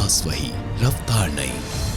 आवाज वही, रफ्तार नहीं।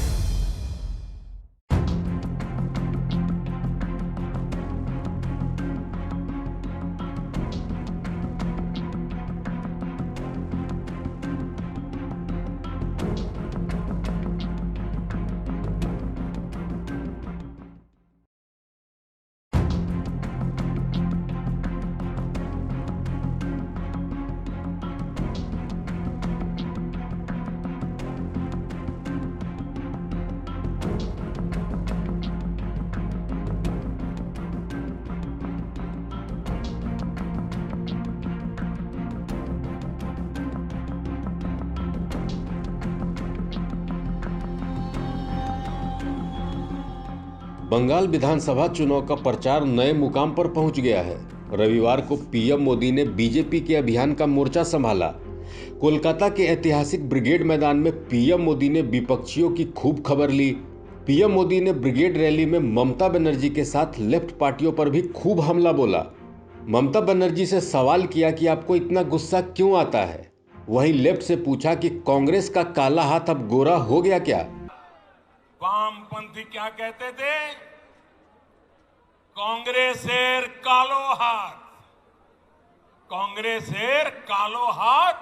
बंगाल विधानसभा चुनाव का प्रचार नए मुकाम पर पहुंच गया है। रविवार को पीएम मोदी ने बीजेपी के अभियान का मोर्चा संभाला। कोलकाता के ऐतिहासिक ब्रिगेड मैदान में पीएम मोदी ने विपक्षियों की खूब खबर ली। पीएम मोदी ने ब्रिगेड रैली में ममता बनर्जी के साथ लेफ्ट पार्टियों पर भी खूब हमला बोला। ममता बनर्जी से सवाल किया कि आपको इतना गुस्सा क्यों आता है। वहीं लेफ्ट से पूछा कि कांग्रेस का काला हाथ अब गोरा हो गया क्या। वामपंथी क्या कहते थे? कांग्रेसेर कालो हाथ, कांग्रेसेर कालो हाथ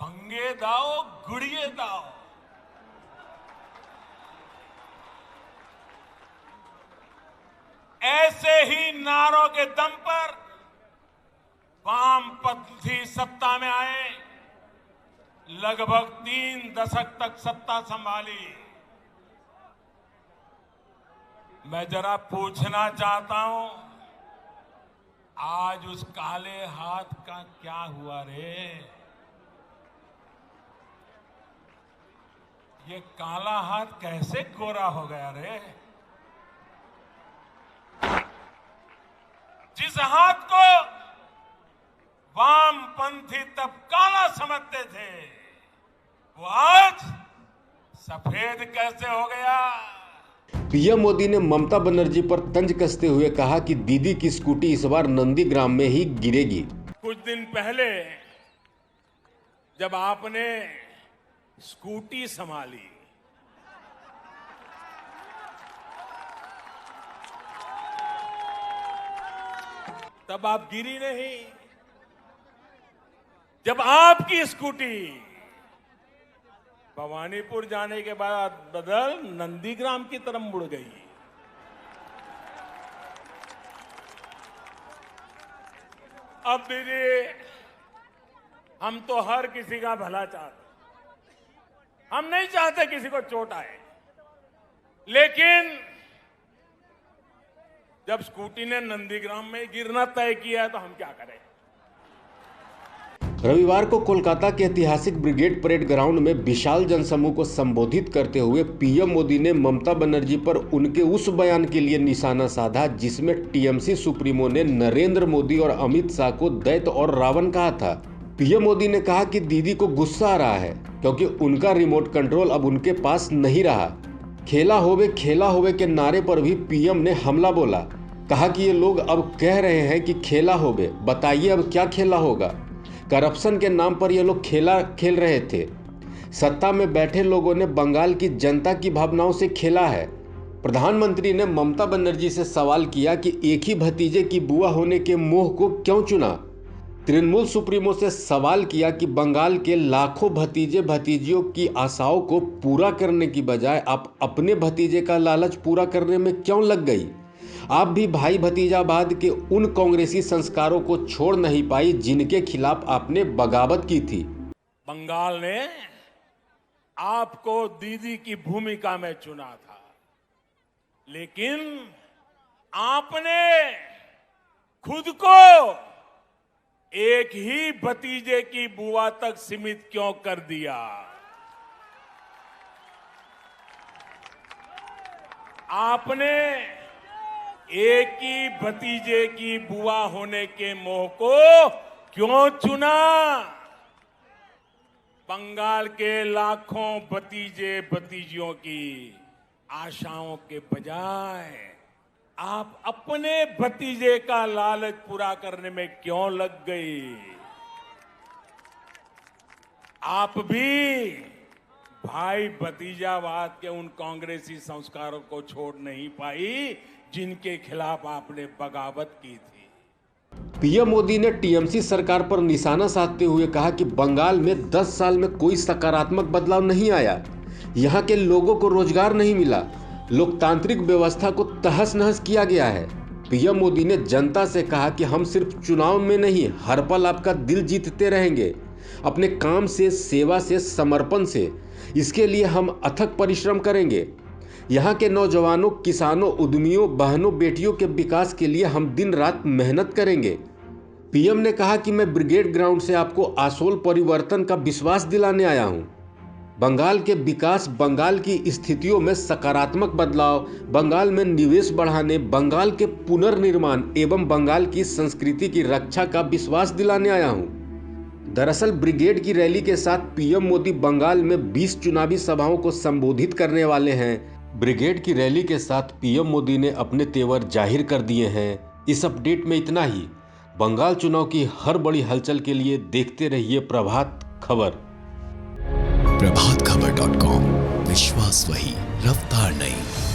भंगे दाओ गुड़िए दाओ। ऐसे ही नारों के दम पर वामपंथी सत्ता में आए, लगभग 3 दशक तक सत्ता संभाली। मैं जरा पूछना चाहता हूं, आज उस काले हाथ का क्या हुआ रे? ये काला हाथ कैसे गोरा हो गया रे? जिस हाथ को वामपंथी तब काला समझते थे, वो आज सफेद कैसे हो गया? पीएम मोदी ने ममता बनर्जी पर तंज कसते हुए कहा कि दीदी की स्कूटी इस बार नंदीग्राम में ही गिरेगी। कुछ दिन पहले जब आपने स्कूटी संभाली, तब आप गिरी नहीं। जब आपकी स्कूटी भवानीपुर जाने के बाद बदल नंदीग्राम की तरफ मुड़ गई। अब दीदी, हम तो हर किसी का भला चाहते, हम नहीं चाहते किसी को चोट आए, लेकिन जब स्कूटी ने नंदीग्राम में गिरना तय किया है तो हम क्या करें? रविवार को कोलकाता के ऐतिहासिक ब्रिगेड परेड ग्राउंड में विशाल जनसमूह को संबोधित करते हुए पीएम मोदी ने ममता बनर्जी पर उनके उस बयान के लिए निशाना साधा जिसमें टीएमसी सुप्रीमो ने नरेंद्र मोदी और अमित शाह को दैत्य और रावण कहा था। पीएम मोदी ने कहा कि दीदी को गुस्सा आ रहा है क्योंकि उनका रिमोट कंट्रोल अब उनके पास नहीं रहा। खेला होवे के नारे पर भी पीएम ने हमला बोला। कहा कि ये लोग अब कह रहे हैं कि खेला होवे, बताइए अब क्या खेला होगा। करप्शन के नाम पर ये लोग खेला खेल रहे थे। सत्ता में बैठे लोगों ने बंगाल की जनता की भावनाओं से खेला है। प्रधानमंत्री ने ममता बनर्जी से सवाल किया कि एक ही भतीजे की बुआ होने के मोह को क्यों चुना। तृणमूल सुप्रीमो से सवाल किया कि बंगाल के लाखों भतीजे भतीजियों की आशाओं को पूरा करने की बजाय आप अपने भतीजे का लालच पूरा करने में क्यों लग गई। आप भी भाई भतीजावाद के उन कांग्रेसी संस्कारों को छोड़ नहीं पाई जिनके खिलाफ आपने बगावत की थी। बंगाल ने आपको दीदी की भूमिका में चुना था, लेकिन आपने खुद को एक ही भतीजे की बुआ तक सीमित क्यों कर दिया? आपने एक ही भतीजे की बुआ होने के मोह को क्यों चुना? बंगाल के लाखों भतीजे भतीजियों की आशाओं के बजाय आप अपने भतीजे का लालच पूरा करने में क्यों लग गई? आप भी भाई भतीजावाद के उन कांग्रेसी संस्कारों को छोड़ नहीं पाई जिनके खिलाफ आपने बगावत की थी। पीएम मोदी ने टीएमसी सरकार पर निशाना साधते हुए कहा कि बंगाल में 10 साल में कोई सकारात्मक बदलाव नहीं आया, यहाँ के लोगों को रोजगार नहीं मिला, लोकतांत्रिक व्यवस्था को तहस नहस किया गया है। पीएम मोदी ने जनता से कहा कि हम सिर्फ चुनाव में नहीं, हर पल आपका दिल जीतते रहेंगे, अपने काम से, सेवा से, समर्पण से। इसके लिए हम अथक परिश्रम करेंगे। यहाँ के नौजवानों, किसानों, उद्यमियों, बहनों, बेटियों के विकास के लिए हम दिन रात मेहनत करेंगे। पीएम ने कहा कि मैं ब्रिगेड ग्राउंड से आपको आसोल परिवर्तन का विश्वास दिलाने आया हूँ। बंगाल के विकास, बंगाल की स्थितियों में सकारात्मक बदलाव, बंगाल में निवेश बढ़ाने, बंगाल के पुनर्निर्माण एवं बंगाल की संस्कृति की रक्षा का विश्वास दिलाने आया हूँ। दरअसल ब्रिगेड की रैली के साथ पीएम मोदी बंगाल में 20 चुनावी सभाओं को संबोधित करने वाले हैं। ब्रिगेड की रैली के साथ पीएम मोदी ने अपने तेवर जाहिर कर दिए हैं। इस अपडेट में इतना ही। बंगाल चुनाव की हर बड़ी हलचल के लिए देखते रहिए प्रभात खबर। प्रभातखबर.com, विश्वास वही, रफ्तार नहीं।